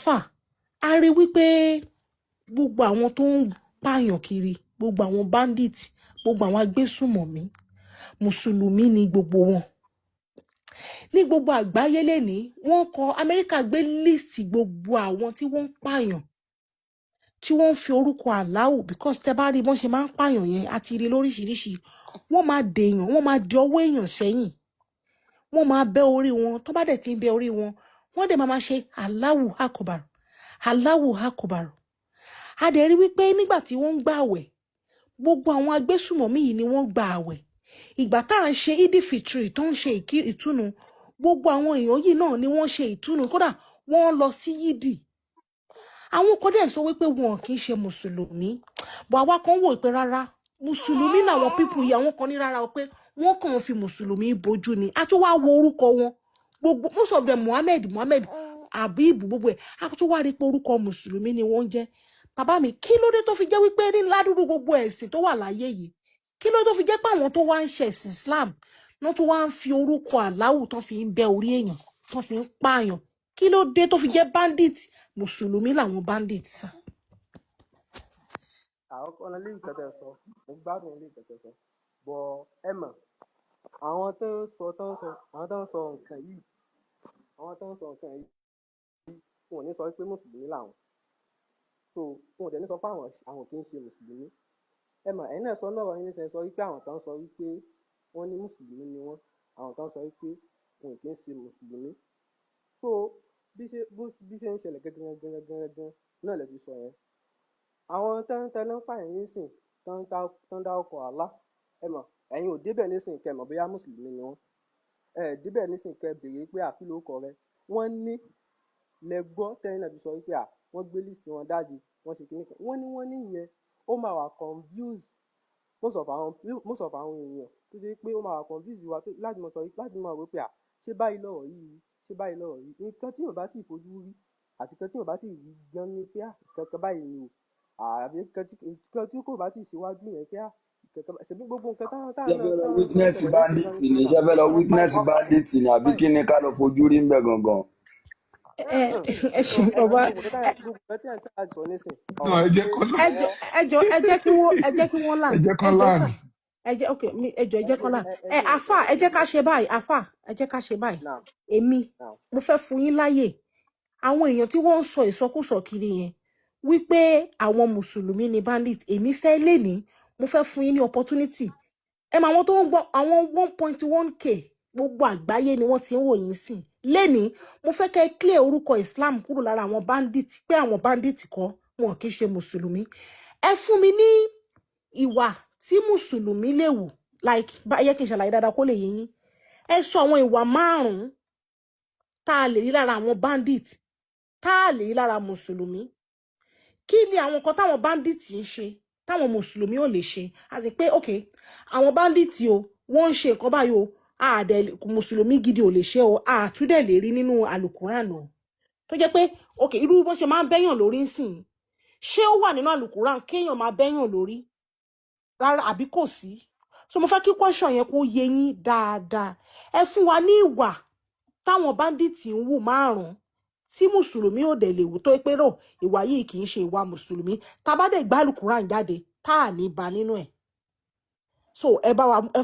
àáfà a rí wípé gbogbo àwọn tó ń pààyàn kiri, gbogbo àwọn bandit, gbogbo àwọn agbésùmọ̀mí, mùsùlùmí ni gbogbo wọn. Ní gbogbo àgbáyé lénìí, wọ́n kọ Amẹ́ríkà gbé líìsì gbogbo àwọn tí wọ́n ń pààyàn, tí wọ́n ń fi orúkọ Allahu, because tẹ́ bá rí bọ́n ṣe máa ń pààyàn yẹn àti rí lóríṣiríṣi, wọ́n máa dèèyàn, wọ́n máa di ọwọ́ èèyàn sẹ́yìn, wọ́n máa bẹ́ orí wọn, tó bá dẹ̀ ti ń bẹ́ orí wọn, wọ́n dẹ̀ máa ṣe Allahu Akbar, Allahu Akbar. A dẹ̀ rí wípé nígbà tí wọ́n ń gbà àwẹ̀, gbogbo àwọn agbésùmọ̀mí yìí ni wọ́n gba àwẹ̀. Ìgbà tá à ń ṣe Eid Fitri tó ń ṣe ìtúnu, gbogbo àwọn èèyàn yìí náà ni wọ́n ṣe ìtúnu, kódà wọ́n lọ sí yídì. Àwọn kan dẹ̀ sọ wípé wọn kì í ṣe mùsùlùmí, bọ̀ àwa kan wò pé rárá mùsùlùmí làwọn pípù yìí, àwọn kan ní rárá o pé wọ́n kàn ń fi mùsùlùmí bojú ni. A tún wá wo orúkọ wọn, gbogbo most of them Muhammad Habib gbogbo ẹ̀, a tún wá rí pé orúkọ mùsùlùmí ni wọ́n jẹ́. Bàbá mi, kí ló dé tó fi jẹ́ wípé ní ládùúgbò gbogbo ẹ̀sìn tó wà láyé yìí, kí ló dé tó fi jẹ́ pé àwọn tó wá ń ṣe ẹ̀sìn Islam ló tó wá ń fi orúkọ Allahu tó fi ń bẹ́ orí èèyàn, tó fi ń pààyàn? Kí ló dé tó fi jẹ́ bandit? Mùsùlùmí làwọn bandit sà. Àwọn kan lè ìkẹtẹ sọ, mo gbádùn ilé ìkẹtẹ sọ, bọ ẹ mọ̀ àwọn tó ń sọ nǹkan yìí, wọn ò ní sọ pé mùsùlùmí làwọn, so wọn ò dẹ̀ ní sọ pé àwọn kì í ṣe mùsùlùmí. Ẹ mọ̀ ẹ̀yin náà sọ lọ́rọ̀ yín nísìnyí sọ wípé àwọn kan sọ wípé wọ́n ní mùsùlùmí ni wọ́n, àwọn kan sọ wípé wọn kì í ṣe mùsùlùmí. So bí ṣe ń ṣẹlẹ̀ gangan náà lè fi sọ yẹn. Àwọn tẹ́lẹ̀ ń pààyàn nísìn tán dá ọkọ̀ àlá, ẹ mọ̀ ẹ̀yin ò débẹ̀ nísìn kẹ́ mọ̀ bóyá mùsùlùmí ni wọ́n, débẹ̀ nísìn kẹ́ béèrè pé àkìlò kọ rẹ, wọ́n ní lẹ́gbọ́ tẹ́yìn náà fi sọ wípé wọ́n gbé líìsì wọn dájú, wọ́n ṣe kíní kan, wọ́n ní ìyẹn ó máa wà confuse most of àwọn èèyàn, tó ṣe pé ó máa wà confuse wa láti mọ̀ wípé ṣé báyìí lọ́rọ̀ yìí, nǹkan tí yóò bá ti fojú rí àti nǹkan tí yóò bá ti rí gan ni pé kankan báyìí ni o, àbí nǹkan tí kò bá ti ṣíwájú yẹn pé ṣèbí gbogbo nǹkan táwọn witness bandit ni ṣe fẹ́ lọ witness bandit ni àbí kí ni ká lọ fojú rí ń bẹ̀ gangan. Ẹ ṣe bàbá, ẹ jẹ́ kí wọ́n land, ẹ jẹ́ kán land. Àfà ẹ jẹ́ ká ṣe báyìí, àfà ẹ jẹ́ ká ṣe báyìí. Èmi mo fẹ́ fún yín láyè, àwọn èèyàn tí wọ́n ń sọ ìsọkúsọ kiri yẹn wípé àwọn mùsùlùmí ni bandit, èmi fẹ́ léni, mo fẹ́ fún yín ní opportunity. Ẹ mọ àwọn tó ń gbọ́ àwọn 1.1k gbogbo àgbáyé ni wọ́n ti ń wò yín sìn. Léni mo fẹ́ kẹ́ clear orúkọ Islam kúrò lára àwọn bandit, pé àwọn bandit kọ́, wọn kì í ṣe mùsùlùmí. Ẹ fún mi ní ìwà tí mùsùlùmí lè wù, like báyẹ kí n ṣàlàyé dáadáa kó lè yé yín. Ẹ sọ àwọn ìwà 5 tá a lè rí lára àwọn bandit, tá a lè rí lára mùsùlùmí. Kí ni àwọn nǹkan táwọn bandit ń ṣe táwọn mùsùlùmí ò lè ṣe? Àti pé okay, àwọn bandit o wọ́n ń ṣe nǹkan báyìí o, mùsùlùmí gidi ò lè ṣe o, àtúndẹ̀ lè rí nínú àlùkùránì o. Tó jẹ́ pé okay, irú bó ṣe máa ń bẹ́yàn lórí ńsìn, ṣé ó wà nínú àlùkùránì kéèyàn máa bẹ́yàn lórí rárá àbí kò sí? So mo fẹ́ kí question yẹn kó yé yín dáadáa. Ẹ fún wa ní ìwà táwọn bandit ń wù 5 tí mùsùlùmí ò dẹ̀ lè wù, tó pé rò ìwà yìí kì í ṣe ìwà mùsùlùmí, tá bá dẹ̀ gbá àlùkùránì jáde tá à ní ba nínú ẹ̀. So ẹ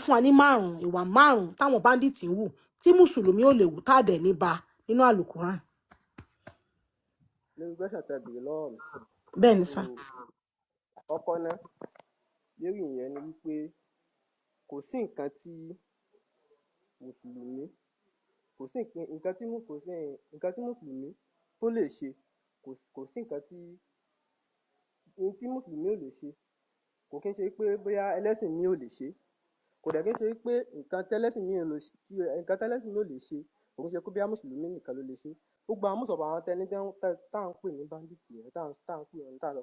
fún wa ní 5 ìwà 5 táwọn bandit ń wù tí mùsùlùmí ò lè wù, tá dẹ̀ ní ba nínú àlùkùránì. lórí gbẹ́sẹ̀ tẹ bèrè lọ́wọ́ mi. Bẹ́ẹ̀ ni sà. Àkọ́kọ́ náà lórí ìyẹn ni wípé kò sí nǹkan tí mùsùlùmí tó lè ṣe, kò sí nǹkan tí mùsùlùmí ò lè ṣe. Kò kí ń ṣe pé bóyá ẹlẹ́sìn mi ò lè ṣe, kò dẹ̀ kí ń ṣe pé nǹkan tẹ́lẹ́sìn mi ò lè ṣe, kò kí ń ṣe pé bóyá mùsùlùmí nìkan ló lè ṣe. Gbogbo àwọn mùsùlùmí àwọn tẹni tá à ń pè ní bandit yẹn, tá à ń sọ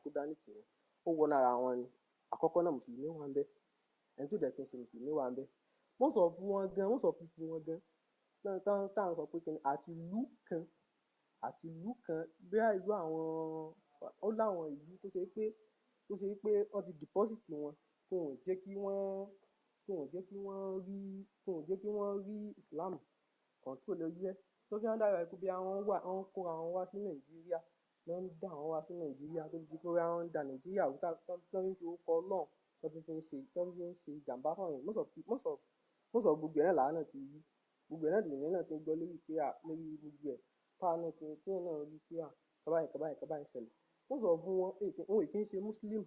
pé bandit yẹn, ó wọ lára wọn ni. Àkọ́kọ́ náà mùsùlùmí wà ń bẹ, ẹni tó dẹ̀ kí ń ṣe mùsùlùmí wà ń bẹ. Most of people wọn gan tá à ń sọ pé kíni àti ìlú kan bóyá ìlú àwọn, ó láwọn ìlú tó ṣe pé wọ́n ti deposit wọn, kò jẹ́ kí wọ́n rí Islam control lórí ẹ̀. Tó fi hàn dára pé bí àwọn kóra wọn wá sí Nàìjíríà ló ń dà wọ́n wá sí Nàìjíríà tó di pé wọ́n ń da Nàìjíríà rú tó ń fi orúkọ Ọlọ́run tó fi ń ṣe ìjàmbá fún àwọn most of gbogbo ẹ̀ náà làá náà ti rí gbogbo ẹ̀ náà lèyìn náà ti ń gbọ́ lórí pé lórí gbogbo ẹ̀ táwa náà ti tí ẹ̀ náà rí pé kàbáyé ṣẹlẹ̀ most of wọn wọn kì í ṣe Muslim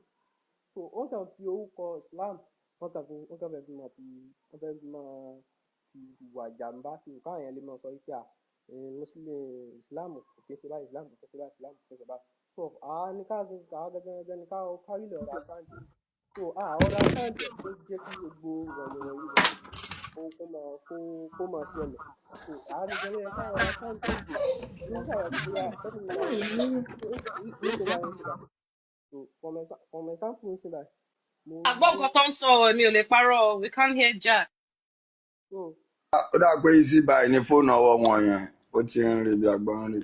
so wọ́n kàn fi orúkọ Islam wọ́n kàn fẹ́ fi máa fi ìwà ìjàmbá fi káwọn yẹn lè máa sọ wípé Muslim Islam kò kí ń ṣe báyìí Islam kò kí ń ṣe báyìí Islam kò kí ń ṣe báyìí so àwa gẹ́gẹ́ ní ká kárí lè ọ̀rá sáǹdì so ọ̀rá sáǹdì tó jẹ́ kí gbogbo ìrọ̀lẹ́ kó máa ṣẹlẹ̀ so àwa gẹ́gẹ́ ní ká ọ̀rá sáǹdì ní sàyẹ̀wò tó yà tẹ́lẹ̀ mi náà nítorí àwọn ìṣẹ̀dá so for example ń ṣẹlẹ̀ Àgbọ̀ǹkan tó ń sọ mi ò lè parọ́ we can't hear Jack. so ó dà pé easy buy ní fóònù ọwọ́ wọn yẹn ó ti ń rí bí agbọ́n rí.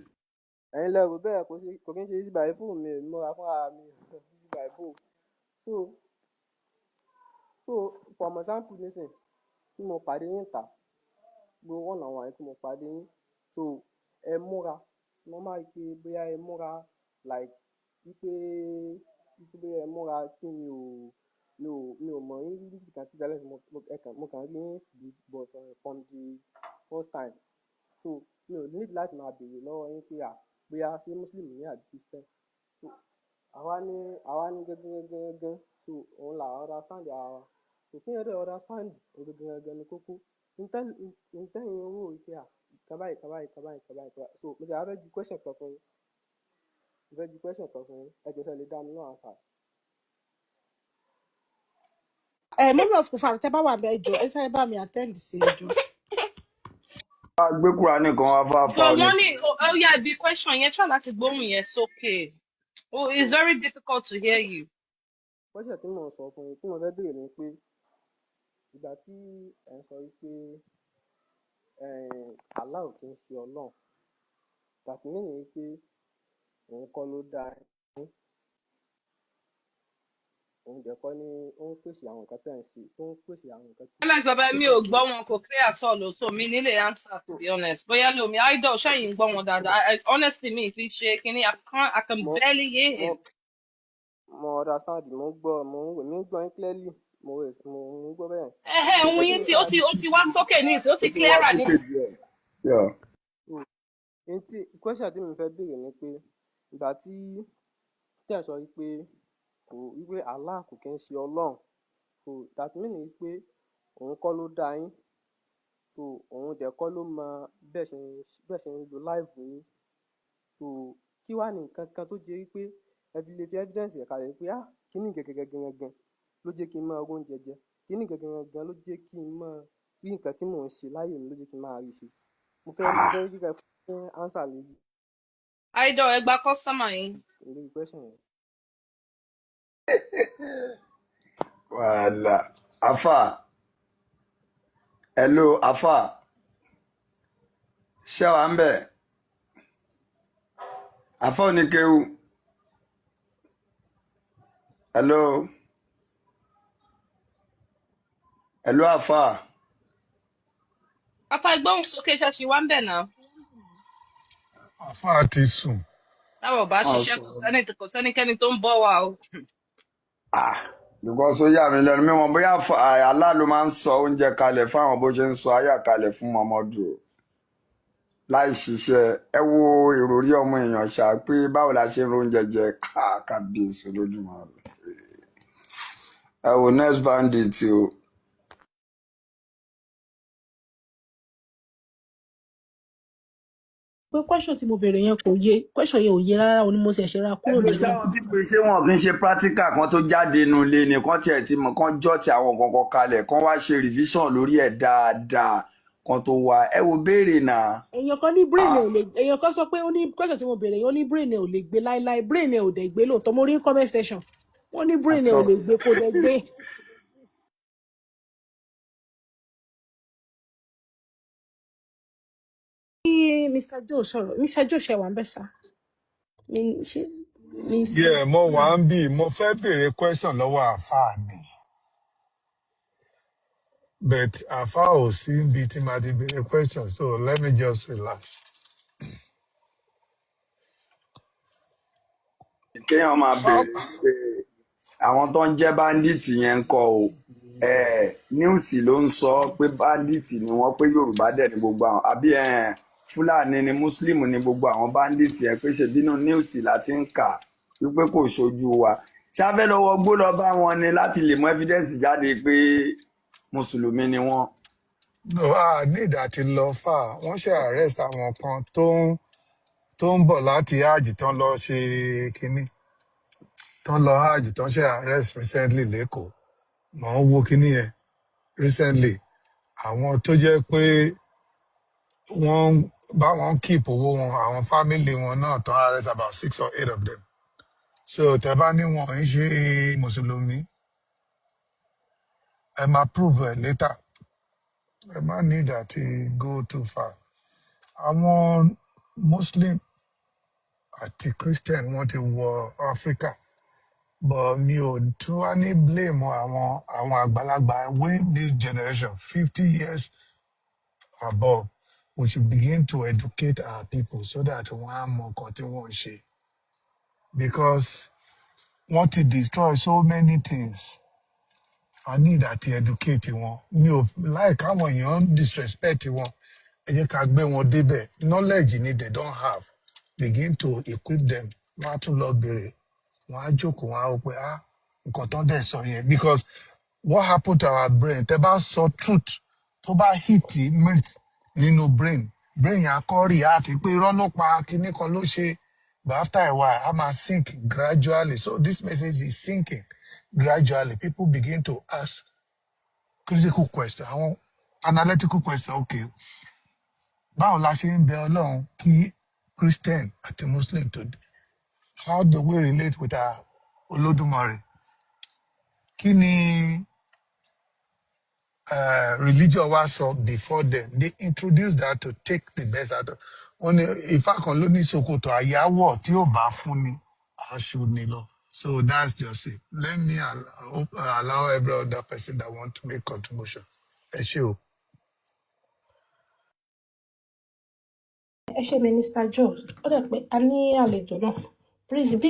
ẹ̀yin lẹ́rù bẹ́ẹ̀ kò kí ń ṣe easy buy fóònù mi múra fún ara mi easy buy fóònù so for example nísìn tí mo pàdé yín ta gbogbo wọn làwọn àyè tí mo pàdé yín so ẹ múra mo máa rí pé bóyá ẹ múra like wípé bóyá ẹ múra tí mi ò mọ̀ yín rí bí kàtí dalẹ̀ mo kàn rí yín but from the first time so mi ò need láti máa béèrè lọ́wọ́ yín pé bóyá ṣé Muslim ní àbí Christian so àwa ní gẹ́gẹ́ so òun là understand ara wa so kí yẹn dẹ̀ understand gẹ́gẹ́ ní kókó ntẹ́yìn owó ìpè kàbáyì so mo ti fẹ́ ju question kan fún yín ẹjọ́ sẹ́ lè dá mi náà àṣà. mọ́mí of Kufar tẹ́ bá wà bẹ́ẹ̀ jọ ẹ sáré bá mi attend sí ẹjọ́. a gbé Kùránì kan wá fáfá So oní. wọ́n ní ó yá ibi question yẹn try láti gbóhùn yẹn sókè. Oh, it's very difficult to hear you. question tí mo sọ fún yín tí mo fẹ́ béèrè ni pé ìgbà tí ẹ ń sọ wípé Allah ò kí ń ṣe Ọlọ́run tàbí nìyí pé òun kọ́ ló dá yín òun jẹ́ kọ́ ní ó ń pèsè àwọn nǹkan tẹ̀ ń ṣe tó ń pèsè àwọn nǹkan tí. ms baba mi ò gbọ́ wọn kò clear at all o so mi nílé answer to be honest bóyá lomi idol ṣẹ́yìn gbọ́ wọn dáadáa honestly mi fi ṣe kínní I can barely hear him. mo understand mo ń gbọ́ yín clearly mo ń gbọ́ bẹ́ẹ̀. Ohun yín tí ó ti wá sókè ní ìsìn ó ti clearer ní ìsìn. Question tí mo fẹ́ béèrè ni pé ìgbà tí tẹ̀ sọ wípé wípé Allah kò kí ń ṣe Ọlọ́run so that mean wípé òun kọ́ ló dá yín so òun dẹ̀ kọ́ ló mọ bẹ́ẹ̀ ṣe ń lo life yín so kí wàá ní nǹkan kan tó jẹ́ wípé ẹ fi lè fi evidence rẹ̀ kalẹ̀ pé kíní gẹ́gẹ́ ló jẹ́ kí n máa róúnjẹ jẹ kíní gẹ́gẹ́ ló jẹ́ kí n máa rí nǹkan tí mò ń ṣe láyé mi ló jẹ́ kí n máa rí ṣe mo fẹ́ kíkẹ́ fún answer lórí. idol ẹ gba customer yín. lórí question yẹn. wàhálà afa hello afa ṣé wàá ń bẹ̀ afa oníkéwu hello afa. Afa gbóhùn sókè ṣáṣì wá ń bẹ̀ náà. Àfáà ti sùn. Táwọn ò bá ṣiṣẹ́ kò sẹ́nikẹ́ni tó ń bọ́ wa o. because ó yà mí lẹ́nu mímọ̀ bóyá Allah ló máa ń sọ oúnjẹ kalẹ̀ fún àwọn bó ṣe ń sọ ayà kalẹ̀ fún Muhammadu láì ṣiṣẹ́ ẹ wo ìròrí ọmọ èèyàn ṣá pé báwo la ṣe ń róúnjẹ jẹ kábíyèsí lójúmọ́ rẹ̀ ẹ wo next bandit o. pé question tí mo béèrè yẹn kò yé question yẹn ò yé rárá o ní mo ṣe ṣe ra kúrò lórí. táwọn pípé ṣé wọn kì í ṣe practical kan tó jáde inú ilé ni kán tiẹ̀ ti mọ̀ kán jọ́ ti àwọn kankan kalẹ̀ kán wá ṣe revision lórí ẹ̀ dáadáa kan tó wá ẹ wo béèrè náà. èèyàn kan ní brain ẹ ò lè èèyàn kan sọ pé ó ní question tí mo béèrè yẹn ó ní brain ẹ ò lè gbé láíláí brain ẹ ò dẹ̀ gbé lóòótọ́ mo rí comment section wọ́n ní brain ẹ ò lè gbé kó dẹ̀ gbé. Mr. Joe sọ̀rọ̀ Mr. Joe ṣe wà ń bẹ̀ sá. Yeah, mo wà ń bì mo fẹ́ béèrè question lọ́wọ́ àfáà mi but àfáà ò sí ibi tí màá ti béèrè question so let me just relax. kéèyàn máa béèrè pé àwọn tó ń jẹ́ báńdíìtì yẹn ń kọ́ o níwùsì ló ń sọ pé báńdíìtì ni wọ́n pé Yorùbá dẹ̀ ni gbogbo àwọn àbí Fúlàní ni Mùsùlùmí ni gbogbo àwọn báńdíìtì yẹn pé ṣe bínú níwùsì láti ń kà wípé kò ṣojú wa ṣáfẹ́ lọ́wọ́ gbó lọ bá wọn ni láti lè mú evidence jáde pé mùsùlùmí ni wọ́n. No, need àti lọ fà wọ́n ṣe arrest àwọn kan tó ń bọ̀ láti hajj tán lọ ṣe kínní tán lọ hajj tán ṣe arrest recently lẹ́kọ̀ọ́ mọ̀ ń wo kínní yẹn recently àwọn tó jẹ́ pé wọ́n bá wọn keep owó wọn àwọn family wọn náà tán arrest about 6 or 8 of them so tẹ́ bá ní wọn ń ṣe mùsùlùmí ẹ máa prove ẹ later ẹ má need àti go too far àwọn Muslim àti Christian wọ́n ti wọ Africa but mi ò tún wá ní blame àwọn àgbàlagbà wey this generation 50 years above we should begin to educate our people so that wọ́n á mọ nǹkan tí wọ́n ń ṣe because wọ́n ti destroy so many things I need àti educate wọn mi ò like àwọn èèyàn disrespect wọn ẹ jẹ́ ká gbé wọn débẹ̀ knowledge ni they don't have begin to equip them wọ́n á tún lọ bèrè wọ́n á jókòó wọ́n á wò pé nǹkan tán dẹ̀ sọ yẹn because what happened to our brain tẹ́ bá sọ truth tó bá hit mirth nínú brain yẹn á kọ́ react pé irọ́ ló pa kinní kan ló ṣe but after a while a máa sink gradually so this message is sinking gradually people begin to ask critical question àwọn analytical question okay báwo la ṣe ń bẹ Ọlọ́run kí Christian àti Muslim tó how do we relate with our Olódùmarè kí ni religion wa sọ before them they introduce that to take the best out of wọn ní Ifá kan ló ní ṣòkòtò àyáwọ̀ tí ò bá fún ni aṣọ ni lọ so that's just it let me allow every other person that want to make contribution ẹ ṣé o. ẹ ṣe Minister Joe ó dẹ̀ pé a ní àlejò náà Prince B.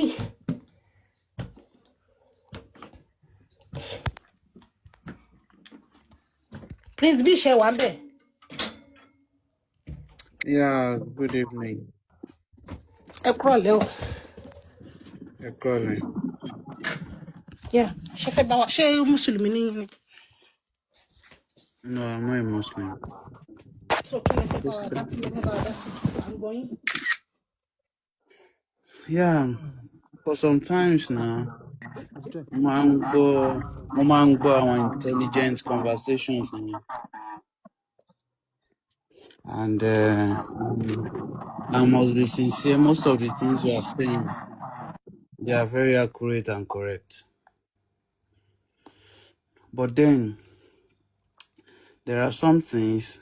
Prince B ṣe wà bẹ́ẹ̀. Yeah, good evening. Ẹ kúrọ̀lẹ́ o. Ẹ kúrọ̀lẹ́. Yeah, ṣe fẹ́ bá wa ṣé Mùsùlùmí ní yín ni? No, I'm not a Muslim. So kí lẹ fẹ́ bá wa dá sí ẹ fẹ́ bá wa dá sí à ń gbọ́ yín. Yeah, for some times now, mo máa ń gbọ́ àwọn intelligent conversations yẹn. And I must be sincere, most of the things you are saying, they are very accurate and correct. But then, there are some things,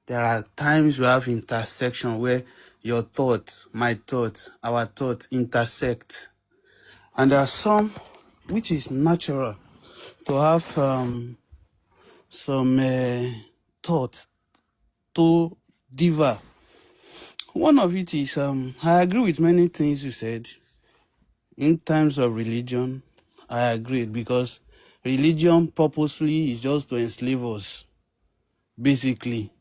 there are times we have intersection where your thoughts, my thoughts, our thoughts intersect. And there are some which is natural to have some thoughts to differ. One of it is, I agree with many things you said. In terms of religion, I agree because religion purposely is just to enslave us, basically.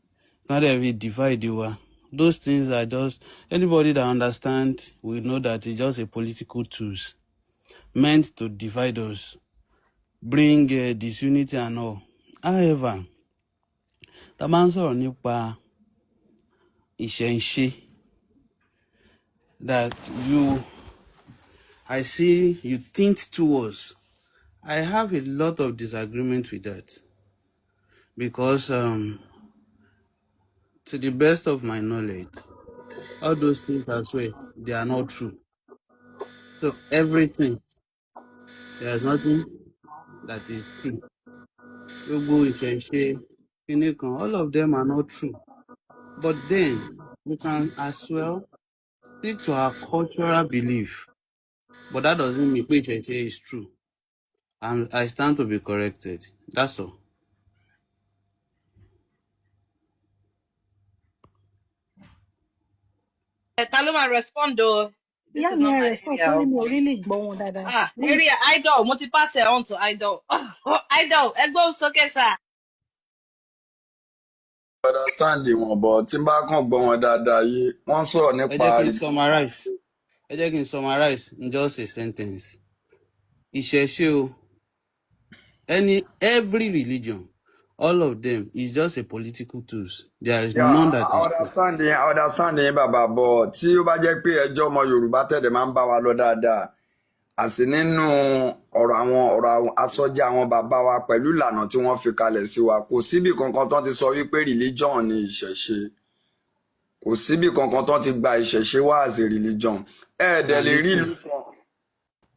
Not every divide you are. Those things are just, anybody that understands will know that it's just a political tools meant to divide us, bring disunity and all. However, the man sọ̀rọ̀ nípa ìṣẹ̀ǹṣe that I see you think towards. I have a lot of disagreement with that because to the best of my knowledge, all those things as well, they are not true. So everything, there's nothing that is true. Gbogbo ìṣẹ̀ǹṣe, kíní kan, all of them are not true. But then we can as well stick to our cultural belief. But that doesn't mean pé ìṣẹ̀ǹṣe is true. And I stand to be corrected. That's all. Ta ló máa respond o? This ìyá is mi not ẹ my respond area. torí Oh. mi ò really gbọ́ wọn dáadáa. Area idol. Mo ti pass it on to idol. Idol. Egbo soke sir. understand wọn bọ̀ tí n bá kàn gbọ́ wọn dáadáa yé wọ́n sọ̀rọ̀ ẹ nípa jẹ́ kí n summarize in just a sentence. Ìṣẹ̀ṣe o, every religion, all of them is just a political tools. There is yeah, none that I is true. understand yín bàbá bọ̀ tí ó bá jẹ́ pé ẹjọ́ ọmọ Yorùbá tẹ̀lé máa ń bá wa lọ dáadáa àti nínú ọ̀rọ̀ àsọjá àwọn bàbá wa pẹ̀lú ìlànà tí wọ́n fi kalẹ̀ sí wa kò síbi kankan tán ti sọ wípé religion ni ìṣẹ̀ṣe kò síbi kankan tán ti gba ìṣẹ̀ṣe wá as a religion ẹ̀ẹ́dẹ̀ lè rí ìlú kan.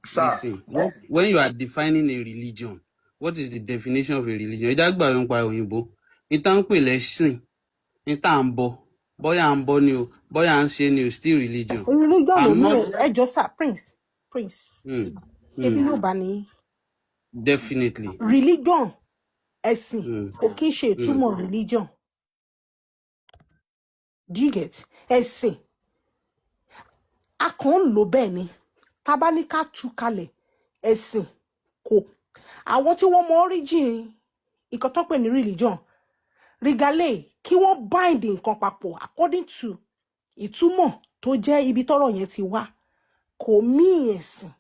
Listen. When you are defining a religion, what is the definition of a religion? Ìdágbà yóò pa òyìnbó. Ìtàn pè lẹ́sìn, ìtàn ń bọ̀, bóyá ń bọ̀ ni o, bóyá ń ṣe ni o, still religion. religion ò I'm ní not. ẹjọ́ sir prince ebi yóò bá ní. Definitely. Religion ẹ̀sìn kò kí ń ṣe ìtumọ̀ religion. Do you get? Ẹ̀sìn a kàn ń lò bẹ́ẹ̀ ni tá bá ní ká tú kalẹ̀ ẹ̀sìn kò àwọn tí wọ́n mọ origin nǹkan tó pè ní religion regale kí wọ́n bind nǹkan papọ̀ according to ìtumọ̀ tó jẹ́ ibi tọ́rọ̀ yẹn ti wá kò mí ẹ̀sìn.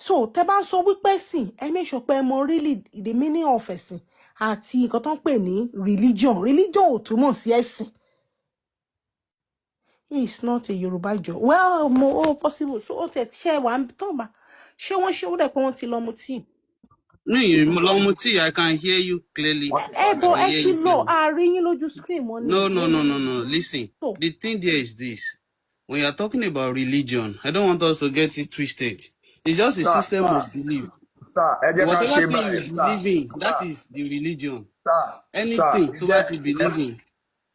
So tẹ́ bá ń sọ wípé ẹ̀sìn ẹ make sure pé ẹ mọ really the meaning of ẹ̀sìn àti nǹkan tó ń pè ní religion ò túmọ̀ sí ẹ̀sìn. It's not a Yoruba job. Well, more possible. So ó tẹ̀ share one tó bá ṣé wọ́n ṣe ó dẹ̀ pé wọ́n ti lọ mu tea. No, long tea. I can hear you clearly. But ẹ ti lọ àárín yín lójú screen money. No. Listen. So, the thing there is this. When you are talking about religion, I don't want us to get it twisted. It's just a system of belief. Whatever thing you believe in, that is the religion. Anything to what you believe in.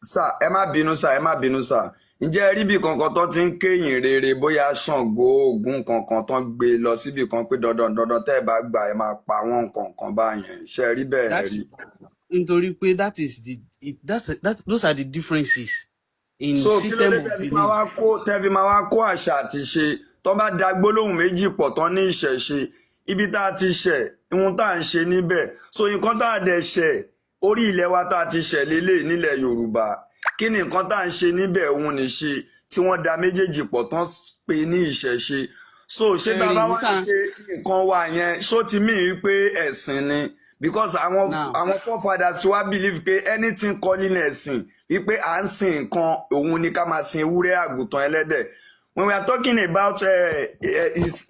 Sir, ẹ má bínú sir. Ǹjẹ́ rí bí kankan tó ti ń kéyìn rere bóyá Ṣàngó Ògún kankan tó ń gbé lọ síbi kan pé dandan tẹ́ ẹ bá gbà ẹ máa pa wọ́n kankan báyẹn ṣe rí bẹ́ẹ̀ rí. Nítorí pé those are the differences in system of belief. Tẹ́fi máa wá kó àṣà àti ṣe tó bá da gbólóhùn méjì pọ̀ tán ní ìṣẹ̀ṣe ibi tá a ti ṣẹ̀ ihun tá à ń ṣe níbẹ̀ so nǹkan tá a dẹ̀ ṣẹ̀ orí ilẹ̀ wa tá a ti ṣẹ̀ lélẹ̀ nílẹ̀ Yorùbá kí ni nǹkan tá à ń ṣe níbẹ̀ òun ní ṣe tí wọ́n da méjèèjì pọ̀ tán pé ní ìṣẹ̀ṣe so ṣé tá a bá wá ṣe nǹkan wa yẹn ṣó ti mí wípé ẹ̀sìn ni because àwọn forefathers wa believe pé anything calling ẹ̀sìn wípé à ń sin nǹkan òun ni ká máa sin ewúrẹ́ àgùntàn ẹlẹ́dẹ̀ when we are talking about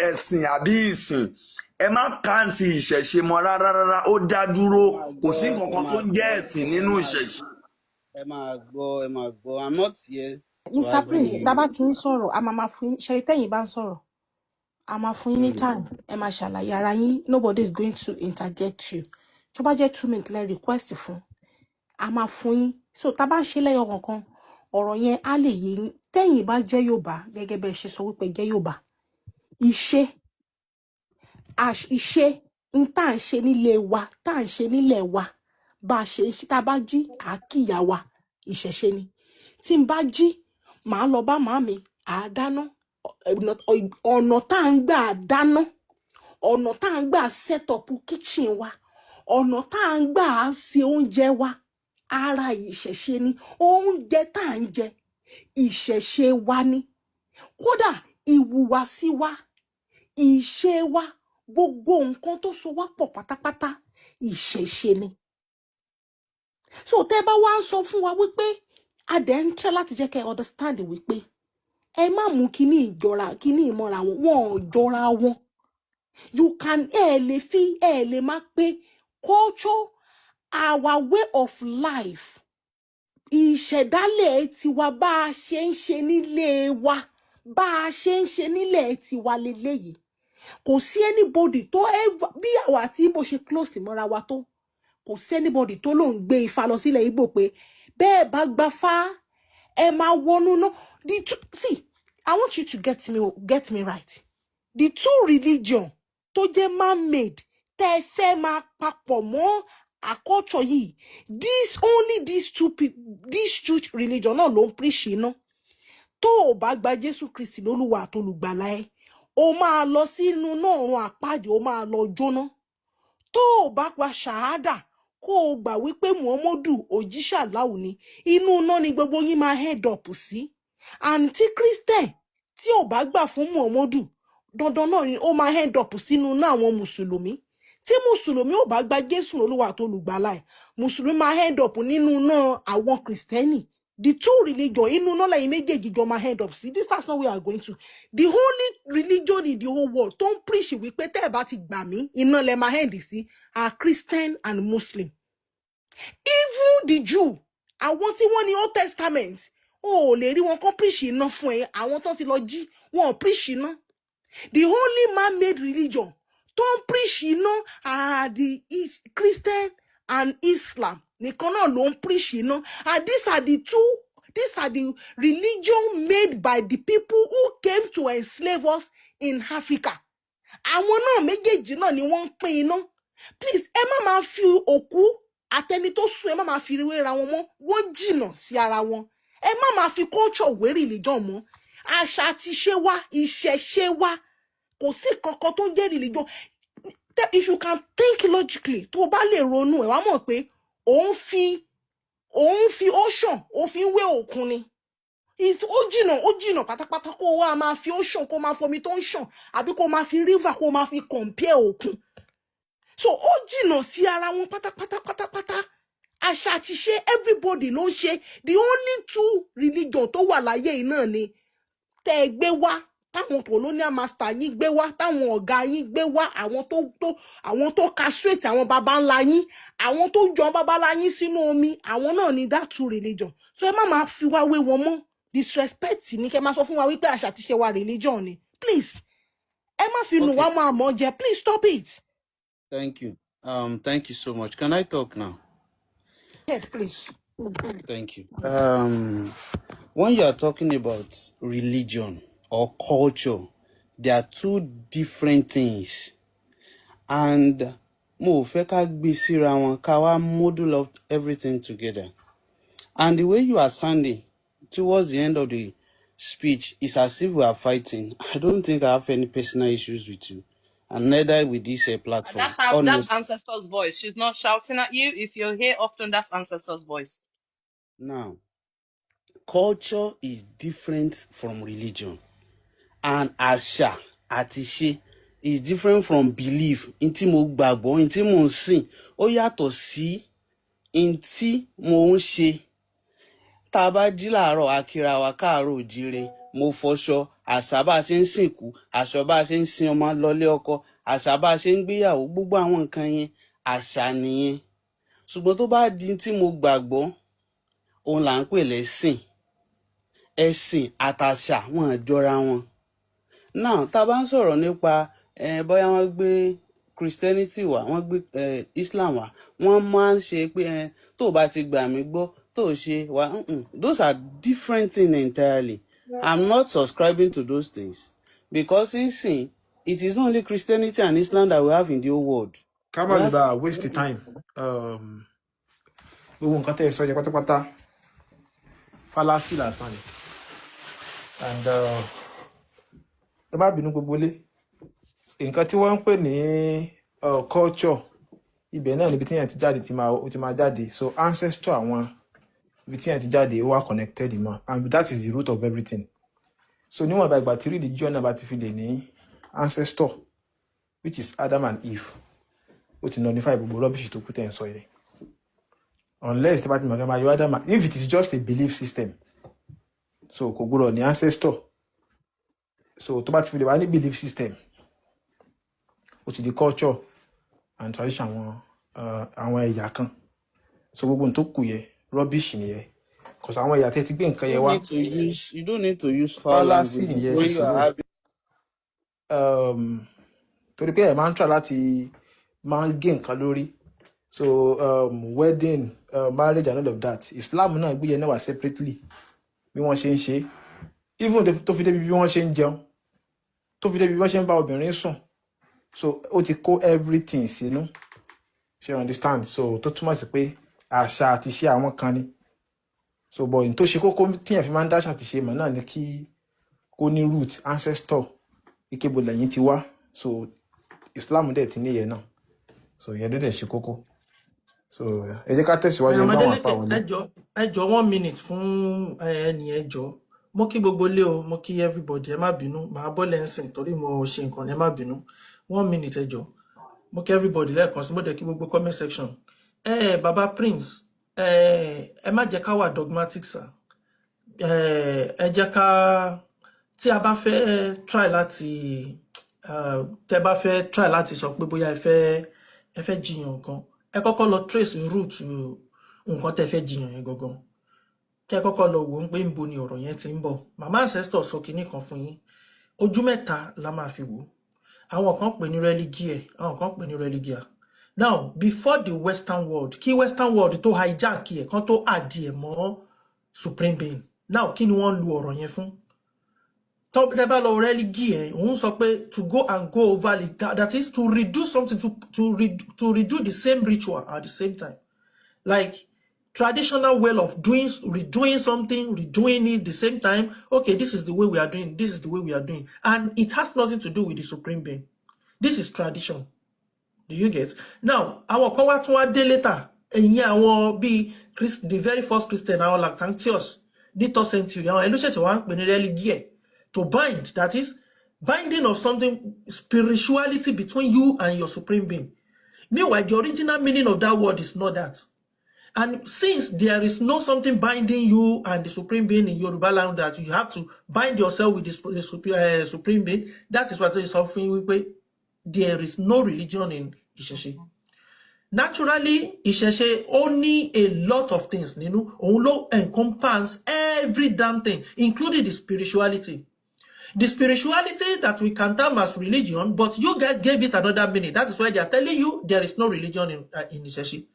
ẹ̀sìn àbí ìsìn ẹ má kàǹtì ìṣẹ̀ṣe mọ́ rárá ó dá dúró kò sí nǹkan kan tó ń jẹ́ ẹ̀sìn nínú ìṣẹ̀ṣe. ẹ máa gbọ́ I'm not here. Mr. Prince tá bá ti ń sọ̀rọ̀ a máa fún yín ṣe tẹ́yìn bá ń sọ̀rọ̀ a máa fún yín ní time ẹ máa ṣàlàyé ara yín nobody is going to interject you tó bá jẹ́ 2 minutes lẹ́ request fún a máa fún yín so tá bá ń ṣe lẹ́yọ kankan ọ̀rọ̀ yẹn á lè yé yín tẹ́yìn bá jẹ́ Yorùbá gẹ́gẹ́ bẹ́ẹ̀ ṣe sọ wípé jẹ́ Yorùbá iṣẹ́ n tá à ń ṣe nílé wa tá à ń ṣe nílẹ̀ wa bá a ṣe tá a bá jí àákìyà wa ìṣẹ̀ṣe ni tí n bá jí màá lọ bá màámi àádáná ọ̀nà tá à ń gbà dáná ọ̀nà tá à ń gbà set up kitchen wa ọ̀nà tá à ń gbà ṣe oúnjẹ wa ara ìṣẹ̀ṣe ni oúnjẹ tá à ń jẹ ìṣẹ̀ṣe wa ni kódà ìhùwàsí wa ìṣe wa gbogbo nǹkan tó so wá pọ̀ pátápátá ìṣẹ̀ṣe ni so tẹ́ bá wá ń sọ fún wa wípé adẹ̀ ń tẹ́ láti jẹ́ kẹ́ understand wípé ẹ má mú kíní ìmọ̀ra wọn ò jọra wọn you can ẹ lè má pé culture our way of life ìṣẹ̀dálẹ̀ tiwa bá a ṣe ń ṣe nílé wa bá a ṣe ń ṣe nílẹ̀ tiwa leléyìí kò sí anybody tó bí àwa àti Ìgbò ṣe close mọ́ra wa tó kò sí anybody tó ló ń gbé Ifá lọ sílẹ̀ Ìgbò pé bẹ́ẹ̀ bá gba fá ẹ máa wọnú náà see I want you to get me right the two religion tó jẹ́ man-made tẹ́ fẹ́ máa papọ̀ mọ́ àkọ́tọ̀ yìí these two religion náà ló ń preach iná tó o bá gba Jésù Kristi lólúwa àtolùgbàlà ẹ o máa lọ sínú náà ọ̀run àpáàdì o máa lọ jóná. Tó o bá gba ṣàhádà kó o gbà wípé Muhammadu òjíṣẹ́ Allahu ni inú iná ni gbogbo yín máa head up sí. Àǹtí Christian tí ò bá gbà fún Muhammadu dandan náà ni ó máa head up sínú iná àwọn mùsùlùmí. Tí mùsùlùmí ò bá gba Jésù lólúwa àtolùgbàlà ẹ̀ mùsùlùmí máa head up nínú iná àwọn kìrìsìtẹ́nì. The two religion inú iná lẹ́yìn méjèèjì jọ máa head up sí. This is not where we are going to. The only religion in the whole world tó ń preach wípé tẹ́ ẹ̀ bá ti gbà mí iná lẹ máa head sí are Christian and Muslim. Even the Jew àwọn tí wọ́n ní Old Testament o ò lè rí wọn kó preach iná fún ẹ àwọn tó ti lọ jí wọn ò preach iná. The only man-made religion don't preach iná are the Christian and Islam. Nìkan náà ló ń preach iná. And these are the religion made by the people who came to enslave us in Africa. Àwọn náà méjèèjì náà ni wọ́n ń pín iná. Please, ẹ má máa fi òkú àtẹni tó sùn ẹ má máa fi wéra wọn mọ́. Wọ́n jìnnà sí ara wọn. Ẹ má máa fi culture wé religion mọ́. Àṣà àti ìṣe wa, ìṣẹ̀ṣe wa, kò sí kankan tó ń jẹ́ religion. If you can think logically, tó bá lè ronú ẹ̀ wá mọ̀ pé òun fi ocean, òun fi wé òkun ni. Ó jìnnà pátápátá kó wá máa fi ocean kó máa fomi tó ń ṣàn àbí kó máa fi river kó máa fi compare òkun. So ó jìnnà sí ara wọn pátápátá. Àṣà àti ìṣe everybody ló ń ṣe. The only two religion tó wà láyé yìí náà ni tẹ́ ẹ gbé wá táwọn colonial master yín gbé wá táwọn ọ̀gá yín gbé wá àwọn tó castrate àwọn baba ńlá yín àwọn tó jọ baba ńlá yín sínú omi àwọn náà ni that true religion. So ẹ má máa fi wá wé wọn mọ́ disrespect ni kẹ́ máa sọ fún wa wípé àṣà àti ìṣe wa religion ni. Please ẹ má fi nù wá máa mọ̀ jẹ. Please stop it. Thank you. Thank you so much. Can I talk now? Yeah, please. Thank you. When you are talking about religion or culture, there are two different things. And mo fẹ́ ká gbé síra wọn ká wá model of everything together. And the way you are sounding towards the end of the speech is as if we are fighting. I don't think I have any personal issues with you. And neither with this platform. That's Ancestor's voice. She's not shouting at you. If you're here often, that's Ancestor's voice. Now, culture is different from religion. And àṣà àti ìṣe is different from belief. Ntí mo gbàgbọ́, ntí mo ń sìn, ó yàtọ̀ sí ntí mo ń ṣe. Tá a bá jí láàárọ̀ akíra wa káàárọ̀ òjíire, mo fọṣọ, àṣà bá a ṣe ń sìnkú, àṣà bá a ṣe ń sin ọmọ lọlé ọkọ, àṣà bá a ṣe ń gbéyàwó, gbogbo àwọn nǹkan yẹn àṣà nìyẹn. Ṣùgbọ́n tó bá di tí mo gbàgbọ́, òun là ń pè lẹ́sìn. Ẹ̀sìn àtàṣà wọn jọra wọn. Now, tá a bá ń sọ̀rọ̀ nípa bóyá wọ́n gbé Christianity wá, wọ́n gbé Islam wá, wọ́n máa ń ṣe pé tó bá ti gbà mí gbọ́, tó ṣe wá. Those are different things entirely. I'm not subscribing to those things because it is not only Christianity and Islam that we have in the whole world. Come on, about waste the time. We won't cut it so you pata fallacy last time. And ẹ má bínú gbogbo ilé. Nǹkan tí wọ́n ń pè ní culture ibẹ̀ náà níbi tí yẹn ti jáde ti máa jáde. So ancestor àwọn ibi tí yẹn ti jáde ó wà connected mọ́, and that is the root of everything. So níwọ̀n ìgbà tí religion náà bá ti fi lè ní ancestor which is Adam and Eve ó ti nullify gbogbo rubbish tó kú tẹ̀ ń sọ yẹn. Unless the party Adam, if it is just a belief system, so kò gbọ́dọ̀ ní ancestor. So tó bá ti fi lè wá ní belief system, ó ti di culture and tradition àwọn ẹ̀yà kan. So gbogbo n tó kù yẹ rubbish nìyẹn. Because àwọn ẹ̀yà tẹ́ ti gbé nǹkan yẹn wá. You don't need to use foul language when you are having. Torí pé ẹ̀ máa ń try láti máa ń gé nǹkan lórí. So wedding, marriage and all of that. Islam náà gbé yẹn náà wá separately. Bí wọ́n ṣe ń ṣe. Even tó fi débi bí wọ́n ṣe ń jẹun. Tó fi débi bí wọ́n ṣe ń bá obìnrin sùn. So ó ti kó everything sínú. Ṣé you understand? So tó túmọ̀ sí pé àṣà àti ìṣe àwọn kan ni. so but in tó ṣe kókó tíyàn fi máa ń dáṣà ti ṣe mọ̀ náà ni kí kó ní root ancestor ikebo lẹ́yìn ti wá, so Islam dẹ̀ ti níyẹn náà, so ìyẹn ló dẹ̀ ṣe kókó. So ẹ jẹ́ ká tẹ̀síwájú bá wọn fà wọlé. ẹjọ 1 minute fún ẹni ẹjọ, mo kí gbogbo lé o, mo kí everybody, ẹ má bínú, màá bọ́ lẹ́sìn torí mo ṣe nǹkan, ẹ má bínú. 1 minute ẹjọ, mo kí everybody lẹ́ẹ̀kan sí, mo dẹ̀ kí gbogbo comment section. Baba Prince, ẹ má jẹ́ ká wà dogmatic sir, ẹ jẹ́ ká, tí a bá fẹ́ try láti tẹ́ bá fẹ́ try láti sọ pé bóyá ẹ fẹ́ jiyàn nǹkan, ẹ kọ́kọ́ lọ trace root nǹkan tẹ́ fẹ́ jiyàn yẹn gangan, kí ẹ kọ́kọ́ lọ wò ó pé níbo ni ọ̀rọ̀ yẹn ti ń bọ̀. Màmá ancestor sọ kinní kan fún yín, ojú mẹ́ta la máa fi wò. Àwọn kan pè ní religie, àwọn kan pè ní religia. Now before the western world, kí western world tó hijack ẹ̀ kan tó àdì ẹ̀ mọ́ supreme being, now kí ni wọ́n lu ọ̀rọ̀ yẹn fún? Top level of religion, òun sọ pé to go and go over it, that is to redo something, to redo the same ritual at the same time, like traditional way of redoing something, redoing it the same time. Okay, this is the way we are doing, this is the way we are doing, and it has nothing to do with the supreme being. This is tradition. Do you get? Now àwọn kan wá tún wá dé later, ẹ̀yin àwọn bíi the very first Christian, àwọn Lactantius ní 3rd century, àwọn ẹlò ṣẹ̀ṣẹ̀ wá ń pè ní religion, to bind, that is binding of something, spirituality between you and your supreme being. Meanwhile, the original meaning of that word is not that. And since there is no something binding you and the supreme being in Yoruba land, that you have to bind yourself with the supreme being, that is what is offering. There is no religion in Ìṣẹ̀ṣe. Naturally, Ìṣẹ̀ṣe only a lot of things, you know, only encompass every damn thing, including the spirituality. The spirituality that we can term as religion, but you guys gave it another meaning. That is why they are telling you there is no religion in Ìṣẹ̀ṣe.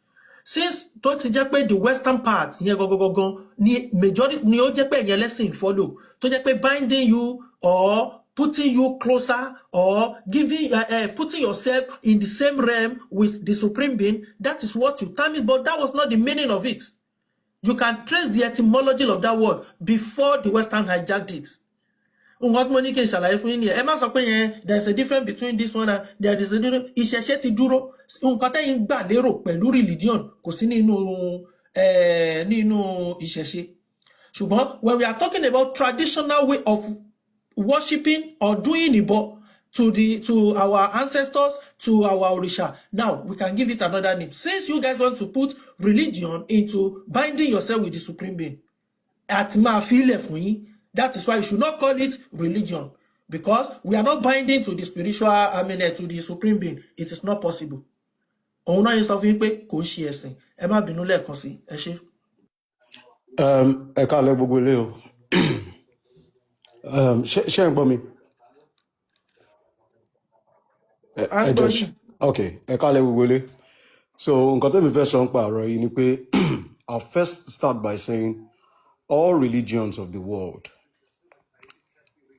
Since tó ti jẹ́ pé the western part yẹn gangan ni majority ni ó jẹ́ pé yẹn lẹ́sìn follow, tó jẹ́ pé binding you or putting you closer or giving putting yourself in the same realm with the supreme being, that is what you term it, but that was not the meaning of it. You can trace the etymology of that word before the western hijacked it. What money can shall I find here? Emma Sopen, there's a difference between this one and there is a difference. Ìṣẹ̀ṣe ti dúró. Nǹkan tẹ́yin gbà lérò pẹ̀lú religion kò sí nínú Ìṣẹ̀ṣe. Ṣùgbọ́n when we are talking about traditional way of worshiping or doing ìbọ to our ancestors, to our Orisha, now we can give it another name. Since you guys want to put religion into binding yourself with the supreme being, at máa fi ilẹ̀ fún yín. That is why you should not call it religion, because we are not binding to the spiritual, to the supreme being. It is not possible. Òun náà yẹn sọ fún yín pé kò ń ṣe ẹ̀sìn. Ẹ má bínú lẹ́ẹ̀kan sí, ẹ ṣé. Ẹ káalẹ́ gbogbo ilé o. Ṣé ń gbọ́ mi? Okay, ẹ káalẹ́ gbogbo ilé. So nǹkan tẹ́mi fẹ́ sọ ń pa ọ̀rọ̀ yìí ni pé I'll first start by saying all religions of the world,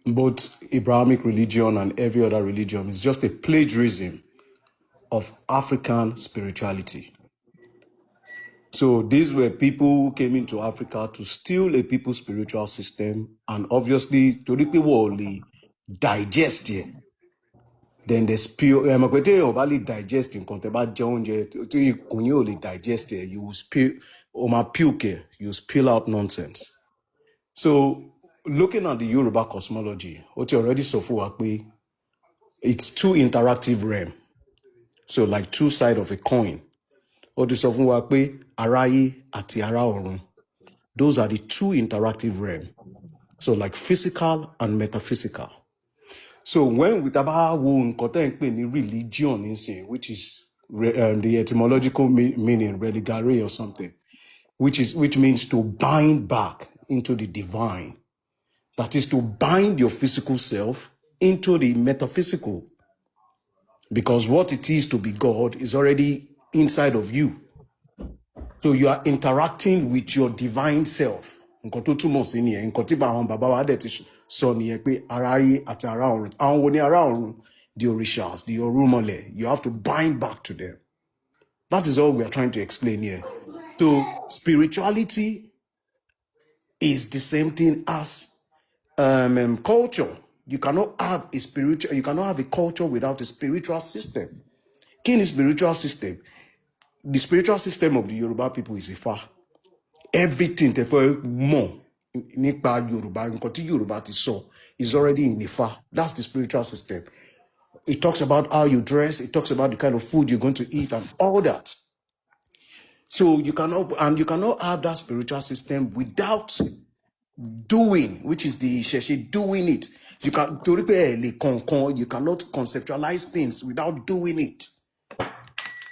both Abrahamic religion and every other religion, is just a plagiarism of African spirituality. So these were people who came into Africa to steal a people's spiritual system, and obviously, to the people only digest it. Then they spill. Only digest in digest it. You spill. You spill out nonsense. So, looking at the Yoruba cosmology, what you already saw for it's two interactive realm. So, like two sides of a coin. What you saw for Araye ati Ara Orun. Those are the two interactive realm. So, like physical and metaphysical. So, when we talk about religion, which is the etymological meaning, religare or something, which means to bind back into the divine. That is to bind your physical self into the metaphysical. Because what it is to be God is already inside of you. So you are interacting with your divine self. The Orishas, the Orumole, you have to bind back to them. That is all we are trying to explain here. So spirituality is the same thing as culture. You cannot have a culture without a spiritual system. Kí ni spiritual system? The spiritual system of the Yoruba people is Ifá. Everything tẹ́ fẹ́ mọ̀ nípa Yorùbá, nǹkan tí Yorùbá ti sọ, is already in Ifá. That's the spiritual system. It talks about how you dress. It talks about the kind of food you're going to eat and all that. So you cannot have that spiritual system without doing, which is the Ìṣẹ̀ṣe, doing it. You cannot conceptualize things without doing it.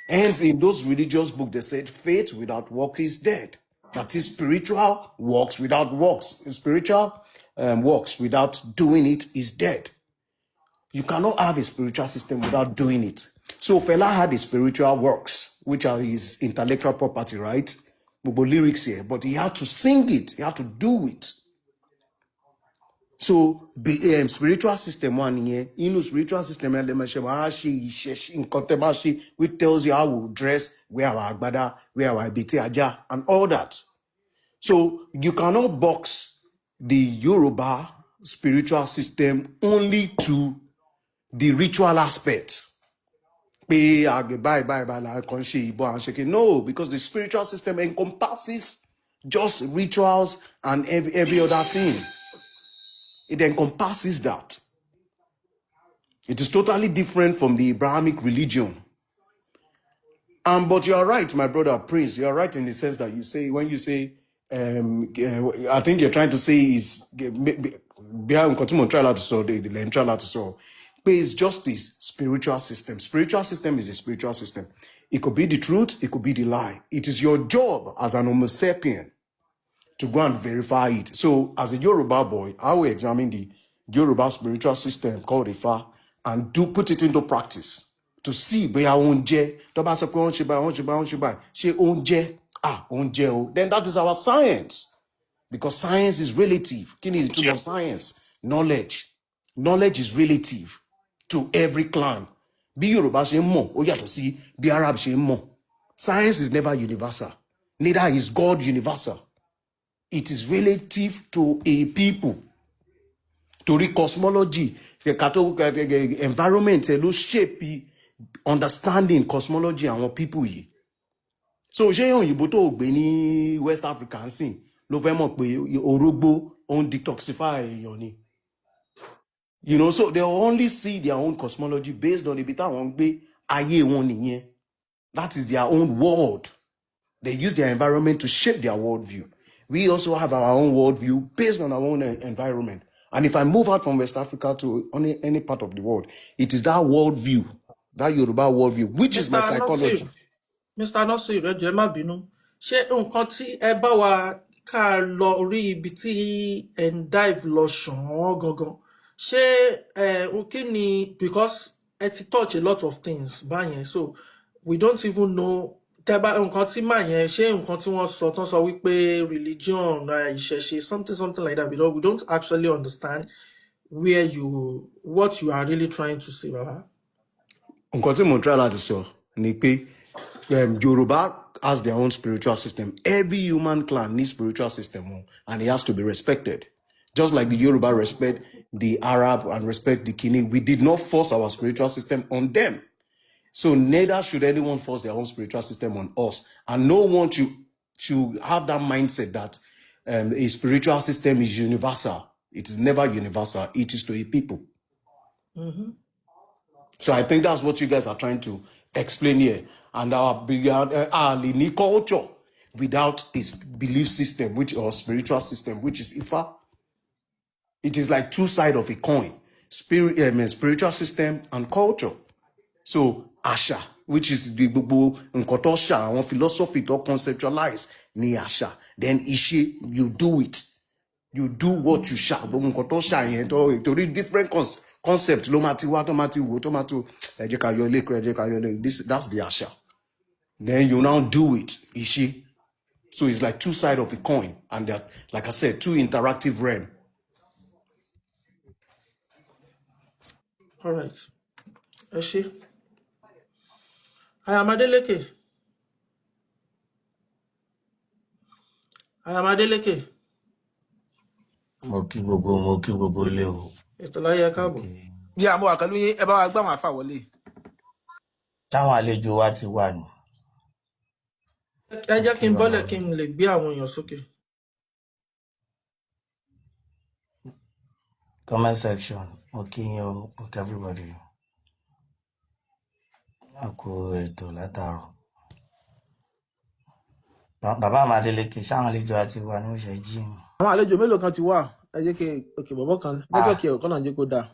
Hence, in those religious books, they said faith without works is dead. That is spiritual works without works. Spiritual works without doing it is dead. You cannot have a spiritual system without doing it. So Fela had the spiritual works, which are his intellectual property, right? Bobo lyrics here, but he had to sing it. He had to do it. So spiritual system one here, spiritual system which tells you how we dress, where our agbada, where our ibiti aja, and all that. So you cannot box the Yoruba spiritual system only to the ritual aspect. No, because the spiritual system encompasses just rituals and every other thing. It encompasses that. It is totally different from the Abrahamic religion. But you are right, my brother Prince. You are right in the sense that you say, when you say, I think you're trying to say is, it's just this spiritual system. Spiritual system is a spiritual system. It could be the truth, it could be the lie. It is your job as an Homo sapien to go and verify it. So, as a Yoruba boy, I will examine the Yoruba spiritual system called Ifa and put it into practice to see where oúnjẹ tó bá sọ pé oúnjẹ then that is our science, because science is relative. Kí ni ìtumọ̀ of science? Knowledge is relative to every clan. Bí Yorùbá ṣe ń mọ̀ ó yàtọ̀ sí bí Arab ṣe ń mọ̀. Science is never universal. Neither is God universal. It is relative to a people. Torí cosmology, environment ló shape understanding cosmology àwọn people yìí. So ṣé òyìnbó tó gbé ní West Africa ń sìn ló fẹ́ mọ̀ pé orógbó ó ń detoxify èèyàn ni. So they only see their own cosmology based on ibi táwọn ń gbé ayé wọn nìyẹn. That is their own world. They use their environment to shape their worldview. We also have our own worldview based on our own environment. And if I move out from West Africa to any part of the world, it is that worldview, that Yoruba worldview, which is my psychology. Mr. Nasir, ẹ jọ̀ọ́ ẹ má bínú. Ṣé nǹkan tí ẹ bá wa ká lọ orí ibi tí ẹ ń dive lọ ṣàn gangan? Ṣé kí ni, because ẹ ti touch a lot of things báyẹn, so we don't even know tẹ́bá nǹkan tí máa yẹn, ṣé nǹkan tí wọ́n sọ tán sọ wípé religion, ìṣẹ̀ṣe, something like that, because we don't actually understand what you are really trying to say, Baba. Nǹkan tí mo try láti sọ ni pé Yoruba has their own spiritual system. Every human clan needs spiritual system, and it has to be respected. Just like the Yoruba respect the Arab and respect the Kini, we did not force our spiritual system on them. So neither should anyone force their own spiritual system on us. And no one should have that mindset that a spiritual system is universal. It is never universal. It is to a people. Mm-hmm. So I think that's what you guys are trying to explain here. And our culture without its belief system, or spiritual system, which is Ifa. It is like two sides of a coin. Spiritual system and culture. So Asha, which is the Nkotosha, our philosophy to conceptualize ni Asha. Then Ishi, you do it. You do what you shall. But Nkotosha to read different concepts. That's the Asha. Then you now do it, Ishi. So it's like two sides of a coin, and they're, like I said, two interactive realms. All right. Eshi. I am Adeleke. mo kí gbogbo ilé o. ètò láyé Mo káàbọ̀. kí- bí àmọ́ àkàlù yín ẹ bá wa gbá àwọn àfà wọlé. táwọn àlejò wa ti wà ní. ẹ jẹ́ kí n bàbá bọ́lẹ̀ kí n lè gbé àwọn èèyàn sókè. comment section mo kí yín o, mo kí everybody. a kú ètò látàárọ̀. Bàbá Adeleke ṣáwọn àlejò wa ti wà ní oṣù jí. àwọn àlejò mélòó kan ti wà ẹ jẹ́ kí òkè bọ̀bọ̀ kan nẹ́tíwọ̀kì ẹ̀kọ́ náà jẹ́ kó dáa.